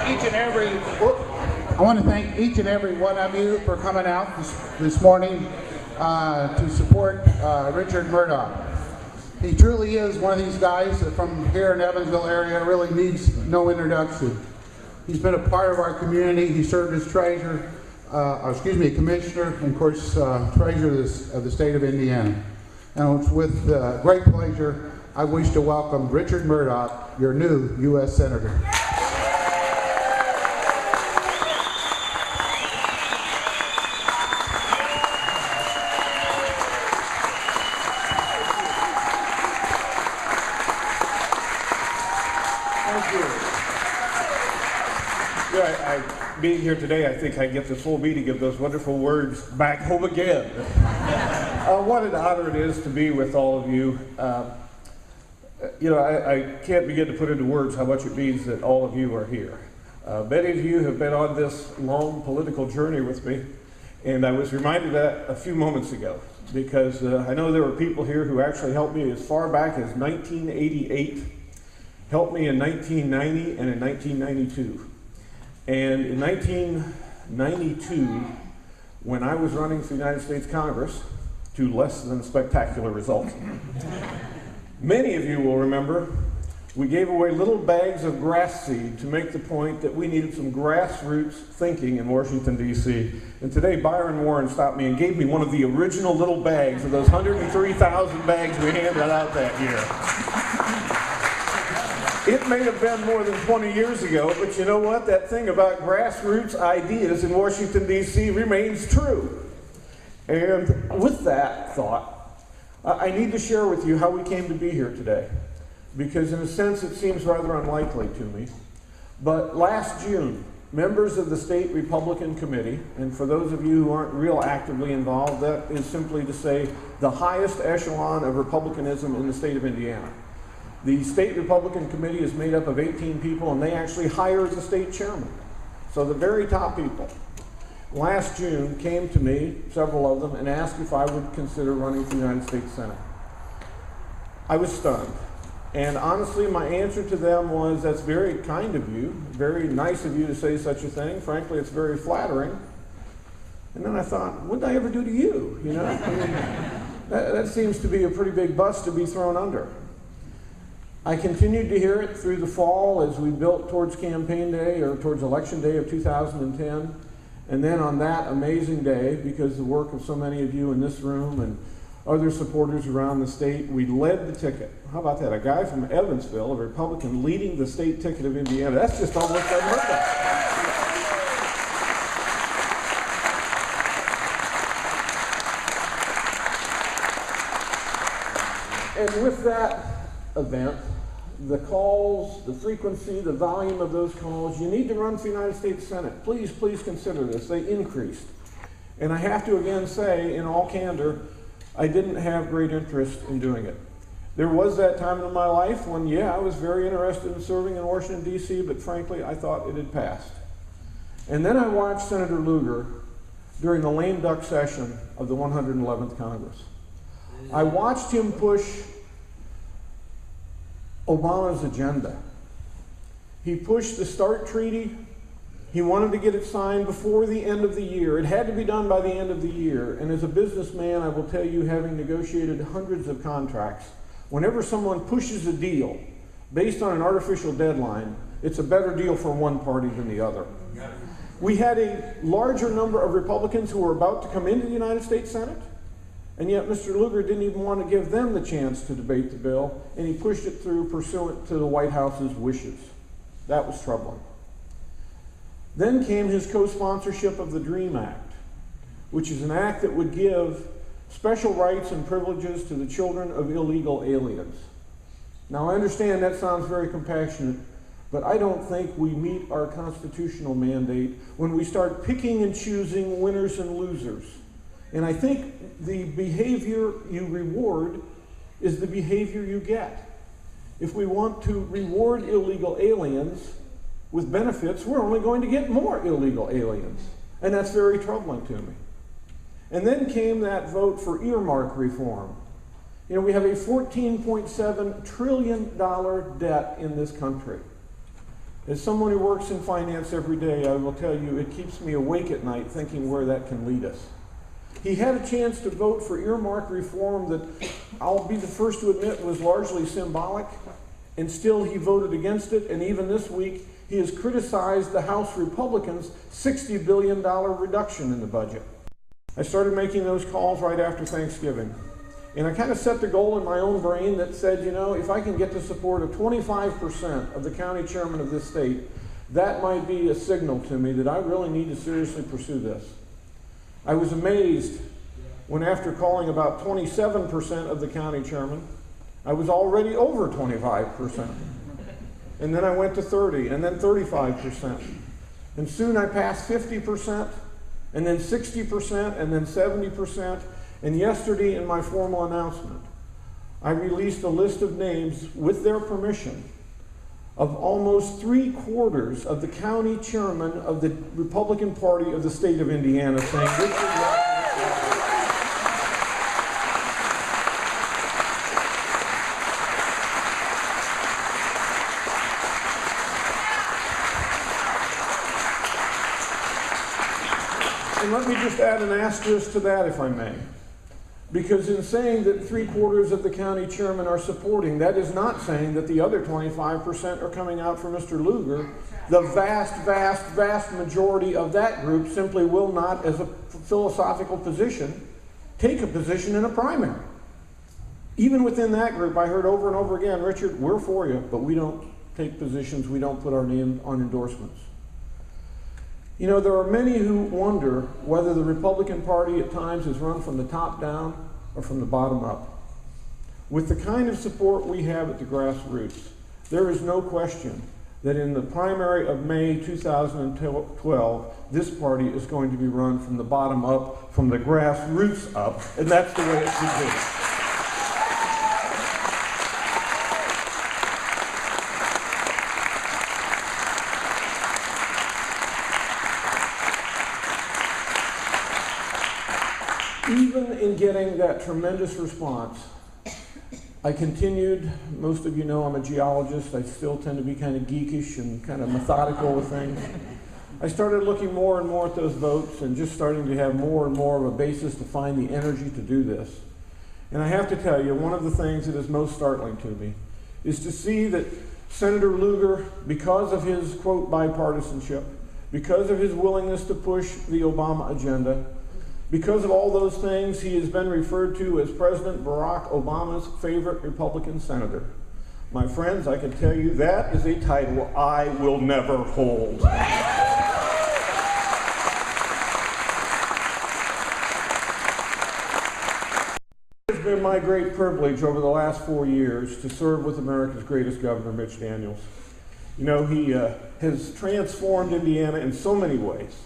thank each and every one of you for coming out this morning to support Richard Mourdock. He truly is one of these guys that from here in the Evansville area really needs no introduction. He's been a part of our community. He served as commissioner, and of course, treasurer of the state of Indiana. And it's with great pleasure I wish to welcome Richard Mourdock, your new U.S. Senator. Being here today, I think I get the full meaning of those wonderful words, back home again. What an honor it is to be with all of you. I can't begin to put into words how much it means that all of you are here. Many of you have been on this long political journey with me, and I was reminded of that a few moments ago, because I know there were people here who actually helped me as far back as 1988, helped me in 1990 and in 1992. And in 1992, when I was running for the United States Congress, to less than spectacular results, many of you will remember we gave away little bags of grass seed to make the point that we needed some grassroots thinking in Washington, D.C. And today, Byron Warren stopped me and gave me one of the original little bags of those 103,000 bags we handed out that year. It may have been more than 20 years ago, but you know what? That thing about grassroots ideas in Washington, D.C. remains true. And with that thought, I need to share with you how we came to be here today, because in a sense it seems rather unlikely to me. But last June, members of the State Republican Committee, and for those of you who aren't real actively involved, that is simply to say the highest echelon of Republicanism in the state of Indiana. The State Republican Committee is made up of 18 people, and they actually hire the state chairman. So the very top people, last June, came to me, several of them, and asked if I would consider running for the United States Senate. I was stunned. And honestly, my answer to them was, that's very kind of you, very nice of you to say such a thing. Frankly, it's very flattering. And then I thought, what did I ever do to you? You know, I mean, that seems to be a pretty big bus to be thrown under. I continued to hear it through the fall as we built towards campaign day, or towards election day of 2010. And then on that amazing day, because the work of so many of you in this room and other supporters around the state, we led the ticket. How about that? A guy from Evansville, a Republican, leading the state ticket of Indiana. That's just almost unheard of. And with that event, the calls, the frequency, the volume of those calls, you need to run for the United States Senate. Please, please consider this. They increased. And I have to again say, in all candor, I didn't have great interest in doing it. There was that time in my life when, yeah, I was very interested in serving in Washington, D.C., but frankly, I thought it had passed. And then I watched Senator Lugar during the lame duck session of the 111th Congress. I watched him push Obama's agenda. He pushed the START treaty. He wanted to get it signed before the end of the year. It had to be done by the end of the year. And as a businessman, I will tell you, having negotiated hundreds of contracts, whenever someone pushes a deal based on an artificial deadline, it's a better deal for one party than the other. We had a larger number of Republicans who were about to come into the United States Senate, and yet Mr. Lugar didn't even want to give them the chance to debate the bill, and he pushed it through pursuant to the White House's wishes. That was troubling. Then came his co-sponsorship of the DREAM Act, which is an act that would give special rights and privileges to the children of illegal aliens. Now, I understand that sounds very compassionate, but I don't think we meet our constitutional mandate when we start picking and choosing winners and losers. And I think the behavior you reward is the behavior you get. If we want to reward illegal aliens with benefits, we're only going to get more illegal aliens. And that's very troubling to me. And then came that vote for earmark reform. You know, we have a $14.7 trillion debt in this country. As someone who works in finance every day, I will tell you it keeps me awake at night thinking where that can lead us. He had a chance to vote for earmark reform that I'll be the first to admit was largely symbolic, and still he voted against it, and even this week he has criticized the House Republicans' $60 billion reduction in the budget. I started making those calls right after Thanksgiving. And I kind of set the goal in my own brain that said, you know, if I can get the support of 25% of the county chairman of this state, that might be a signal to me that I really need to seriously pursue this. I was amazed when, after calling about 27% of the county chairman, I was already over 25%. And then I went to 30, and then 35%. And soon I passed 50%, and then 60%, and then 70%. And yesterday, in my formal announcement, I released a list of names, with their permission, of almost 3/4 of the county chairman of the Republican Party of the state of Indiana, saying this is what. And let me just add an asterisk to that, if I may. Because in saying that 3/4 of the county chairmen are supporting, that is not saying that the other 25% are coming out for Mr. Lugar. The vast majority of that group simply will not, as a philosophical position, take a position in a primary. Even within that group, I heard over and over again, Richard, we're for you, but we don't take positions, we don't put our name on endorsements. You know, there are many who wonder whether the Republican Party at times is run from the top down or from the bottom up. With the kind of support we have at the grassroots, there is no question that in the primary of May 2012, this party is going to be run from the bottom up, from the grassroots up, and that's the way it should be. Even in getting that tremendous response, I continued. Most of you know I'm a geologist. I still tend to be kind of geekish and kind of methodical with things. I started looking more and more at those votes and just starting to have more and more of a basis to find the energy to do this. And I have to tell you, one of the things that is most startling to me is to see that Senator Lugar, because of his, quote, bipartisanship, because of his willingness to push the Obama agenda, because of all those things, he has been referred to as President Barack Obama's favorite Republican senator. My friends, I can tell you that is a title I will never hold. It has been my great privilege over the last 4 years to serve with America's greatest governor, Mitch Daniels. You know, he has transformed Indiana in so many ways.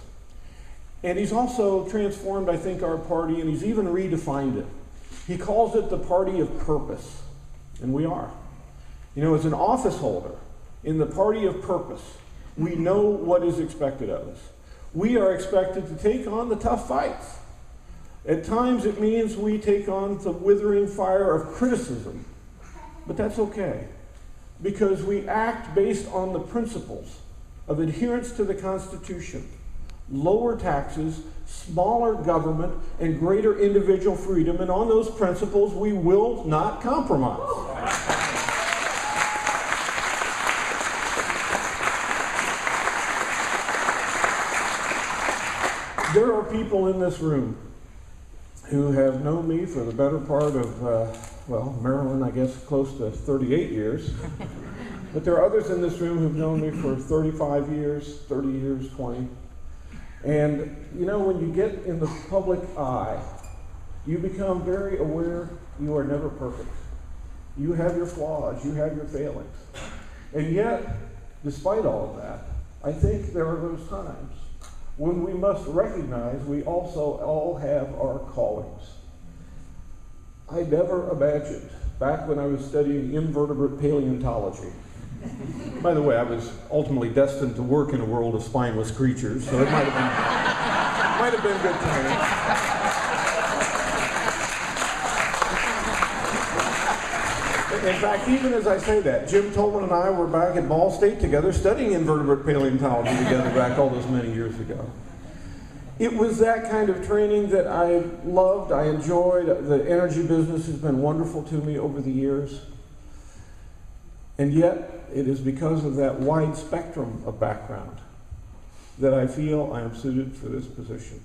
And he's also transformed, I think, our party, and he's even redefined it. He calls it the party of purpose, and we are. You know, as an office holder in the party of purpose, we know what is expected of us. We are expected to take on the tough fights. At times it means we take on the withering fire of criticism, but that's okay, because we act based on the principles of adherence to the Constitution, lower taxes, smaller government, and greater individual freedom, and on those principles we will not compromise. There are people in this room who have known me for the better part of, well, Maryland, I guess, close to 38 years. But there are others in this room who've known me for 35 years, 30 years, 20. And, you know, when you get in the public eye, you become very aware you are never perfect. You have your flaws, you have your failings. And yet, despite all of that, I think there are those times when we must recognize we also all have our callings. I never imagined, back when I was studying invertebrate paleontology, by the way, I was ultimately destined to work in a world of spineless creatures, so it might have been good timing. In fact, even as I say that, Jim Tolman and I were back at Ball State together studying invertebrate paleontology together back all those many years ago. It was that kind of training that I loved, I enjoyed. The energy business has been wonderful to me over the years. And yet, it is because of that wide spectrum of background that I feel I am suited for this position.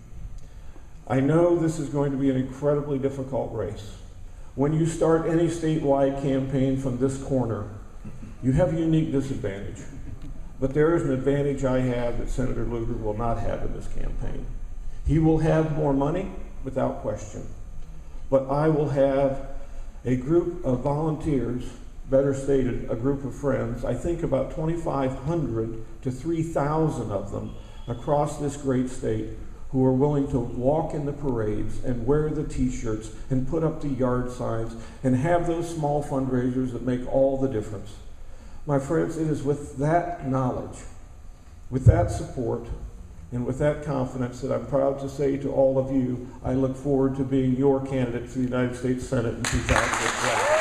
I know this is going to be an incredibly difficult race. When you start any statewide campaign from this corner, you have a unique disadvantage. But there is an advantage I have that Senator Lugar will not have in this campaign. He will have more money, without question. But I will have a group of volunteers, better stated, a group of friends, I think about 2,500 to 3,000 of them across this great state, who are willing to walk in the parades and wear the t-shirts and put up the yard signs and have those small fundraisers that make all the difference. My friends, it is with that knowledge, with that support, and with that confidence that I'm proud to say to all of you, I look forward to being your candidate for the United States Senate in 2012.